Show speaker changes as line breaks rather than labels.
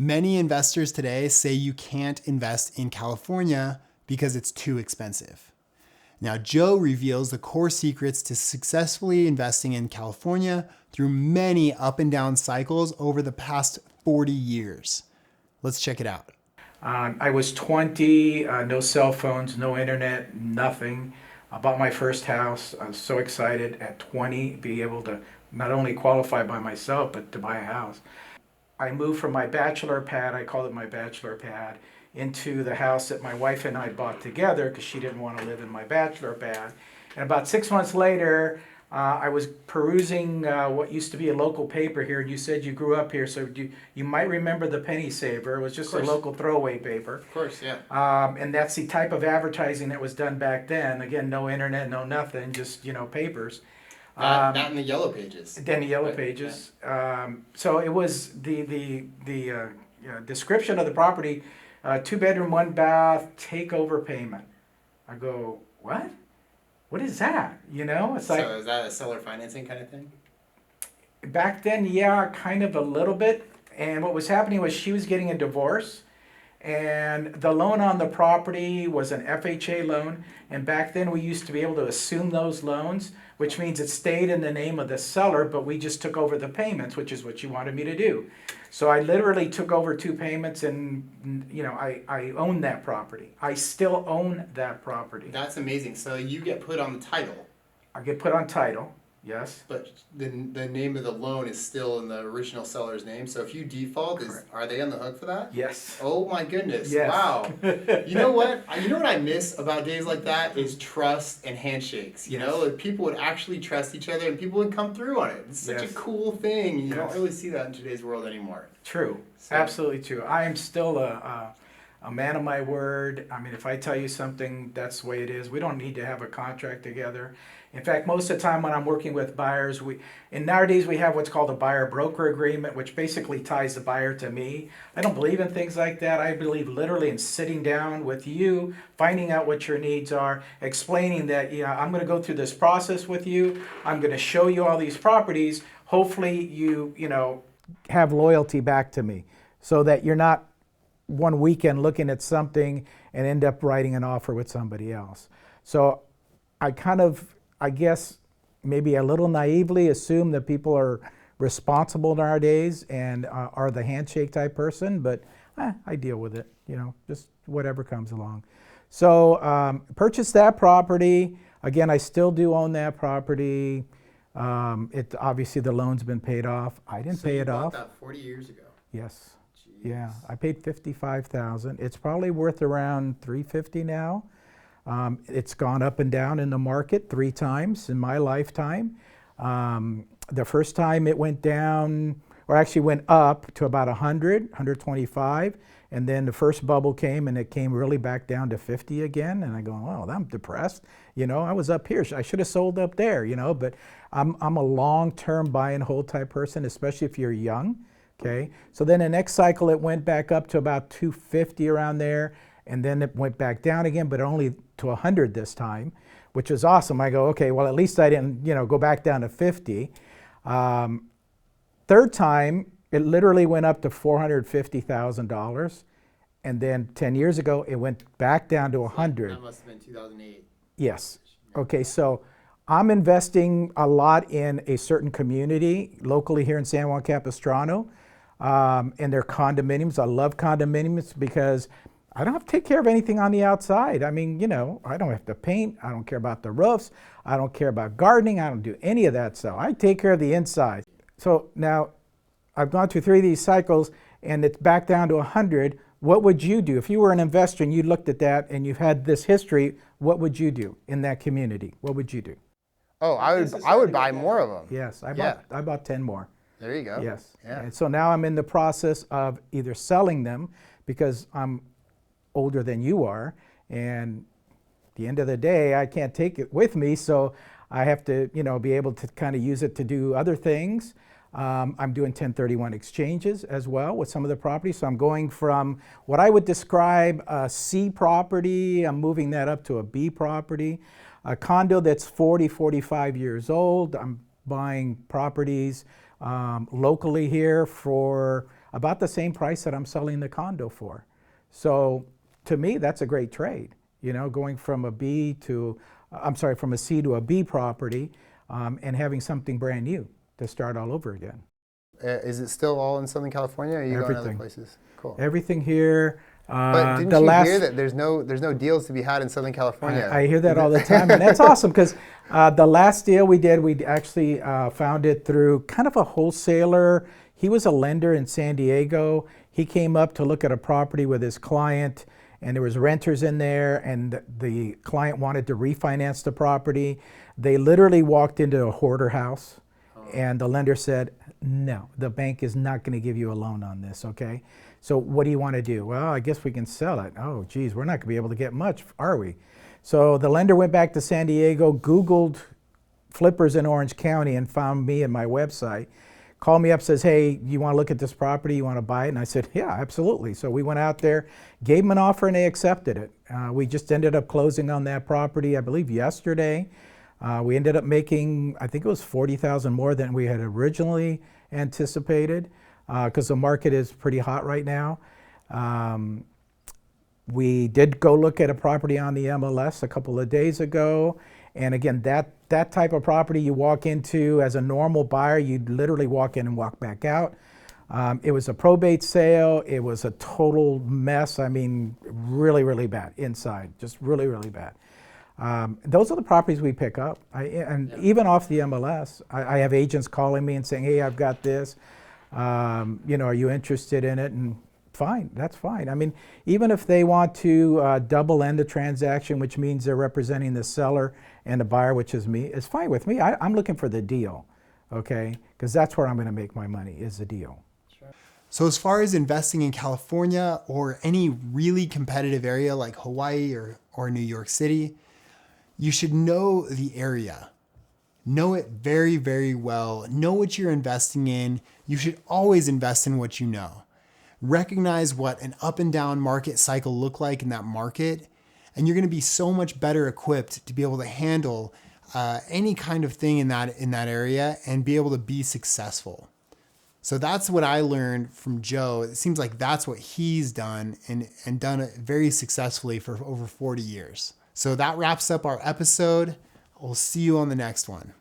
Many investors today say you can't invest in California because it's too expensive. Now, Joe reveals the core secrets to successfully investing in California through many up and down cycles over the past 40 years. Let's check it out.
I was 20, no cell phones, no internet, nothing. I bought my first house. I was so excited at 20 be able to not only qualify by myself, but to buy a house. I moved from my bachelor pad, I called it my bachelor pad, into the house that my wife and I bought together because she didn't want to live in my bachelor pad. And about 6 months later, I was perusing what used to be a local paper here, and you said you grew up here, so you might remember the Penny Saver. It was just a local throwaway paper.
Of course, yeah.
And that's the type of advertising that was done back then. Again, no internet, no nothing, just papers.
That in the Yellow Pages.
Then the Yellow Pages. So it was the description of the property: 2-bedroom, 1 bath, takeover payment. I go, what? What is that? It's like.
So is that a seller financing kind of thing?
Back then, yeah, kind of a little bit. And what was happening was she was getting a divorce, and the loan on the property was an FHA loan. And back then, we used to be able to assume those loans, which means it stayed in the name of the seller, but we just took over the payments, which is what you wanted me to do. So I literally took over 2 payments, and I own that property. I still own that property.
That's amazing. So you get put on the title.
I get put on title, yes.
But the name of the loan is still in the original seller's name. So if you default, are they on the hook for that?
Yes.
Oh my goodness.
Yes.
Wow. You know what? You know what I miss about days like that is trust and handshakes. You know, like people would actually trust each other and people would come through on it. It's such a cool thing. You don't really see that in today's world anymore.
True. So. Absolutely true. I am still a man of my word. I mean, if I tell you something, that's the way it is. We don't need to have a contract together. In fact, most of the time when I'm working with buyers, nowadays we have what's called a buyer-broker agreement, which basically ties the buyer to me. I don't believe in things like that. I believe literally in sitting down with you, finding out what your needs are, explaining that, I'm going to go through this process with you. I'm going to show you all these properties. Hopefully you have loyalty back to me so that you're not one weekend looking at something and end up writing an offer with somebody else. So I guess maybe a little naively assume that people are responsible nowadays and are the handshake type person, but I deal with it, just whatever comes along. So purchased that property. Again, I still do own that property. Obviously the loan's been paid off. I didn't pay it off.
So you bought that 40 years ago?
Yes.
Jeez.
Yeah, I paid $55,000. It's probably worth around $350 now. It's gone up and down in the market 3 times in my lifetime. The first time it went down, or actually went up to about 100, 125, and then the first bubble came and it came really back down to 50 again, and I go, oh, I'm depressed. I was up here. I should have sold up there, but I'm a long-term buy and hold type person, especially if you're young, okay? So then the next cycle, it went back up to about 250 around there, and then it went back down again, but only to 100 this time, which was awesome. I go, okay, well, at least I didn't, go back down to 50. Third time, it literally went up to $450,000. And then 10 years ago, it went back down to 100.
That must have been 2008.
Yes. Okay, so I'm investing a lot in a certain community locally here in San Juan Capistrano, and their condominiums. I love condominiums because I don't have to take care of anything on the outside. I mean, I don't have to paint. I don't care about the roofs. I don't care about gardening. I don't do any of that stuff. I take care of the inside. So now I've gone through 3 of these cycles and it's back down to 100. What would you do? If you were an investor and you looked at that and you've had this history, what would you do in that community? What would you do?
Oh, I would buy more of them.
Yes, I bought 10 more.
There you go.
Yes.
Yeah.
And so now I'm in the process of either selling them because I'm older than you are, and at the end of the day, I can't take it with me, so I have to, be able to kind of use it to do other things. I'm doing 1031 exchanges as well with some of the properties, so I'm going from what I would describe a C property, I'm moving that up to a B property. A condo that's 40, 45 years old, I'm buying properties locally here for about the same price that I'm selling the condo for. So to me, that's a great trade. You know, going from a from a C to a B property, and having something brand new to start all over again.
Is it still all in Southern California, or are you going
Everything.
other places? Cool.
Everything here.
But didn't you hear that there's no deals to be had in Southern California?
I hear that all the time, and that's awesome because the last deal we did, we actually found it through kind of a wholesaler. He was a lender in San Diego. He came up to look at a property with his client, and there was renters in there, and the client wanted to refinance the property. They literally walked into a hoarder house, and the lender said, no, the bank is not going to give you a loan on this, okay? So what do you want to do? Well, I guess we can sell it. Oh, geez, we're not going to be able to get much, are we? So the lender went back to San Diego, Googled flippers in Orange County, and found me and my website. Called me up, says, hey, you want to look at this property? You want to buy it? And I said, yeah, absolutely. So we went out there, gave them an offer, and they accepted it. We just ended up closing on that property, I believe, yesterday. We ended up making, I think it was $40,000 more than we had originally anticipated, because the market is pretty hot right now. We did go look at a property on the MLS a couple of days ago. And again, that type of property you walk into as a normal buyer, you'd literally walk in and walk back out. It was a probate sale. It was a total mess. I mean, really, really bad inside, just really, really bad. Those are the properties we pick up. Even off the MLS, I have agents calling me and saying, hey, I've got this. You know, are you interested in it? And fine, that's fine. I mean, even if they want to double end the transaction, which means they're representing the seller and the buyer, which is me, it's fine with me. I'm looking for the deal, okay? Because that's where I'm going to make my money, is the deal.
So as far as investing in California or any really competitive area like Hawaii or New York City, you should know the area. Know it very, very well. Know what you're investing in. You should always invest in what you know. Recognize what an up and down market cycle look like in that market, and you're going to be so much better equipped to be able to handle any kind of thing in that area and be able to be successful. So that's what I learned from Joe. It seems like that's what he's done and done it very successfully for over 40 years. So that wraps up our episode. We'll see you on the next one.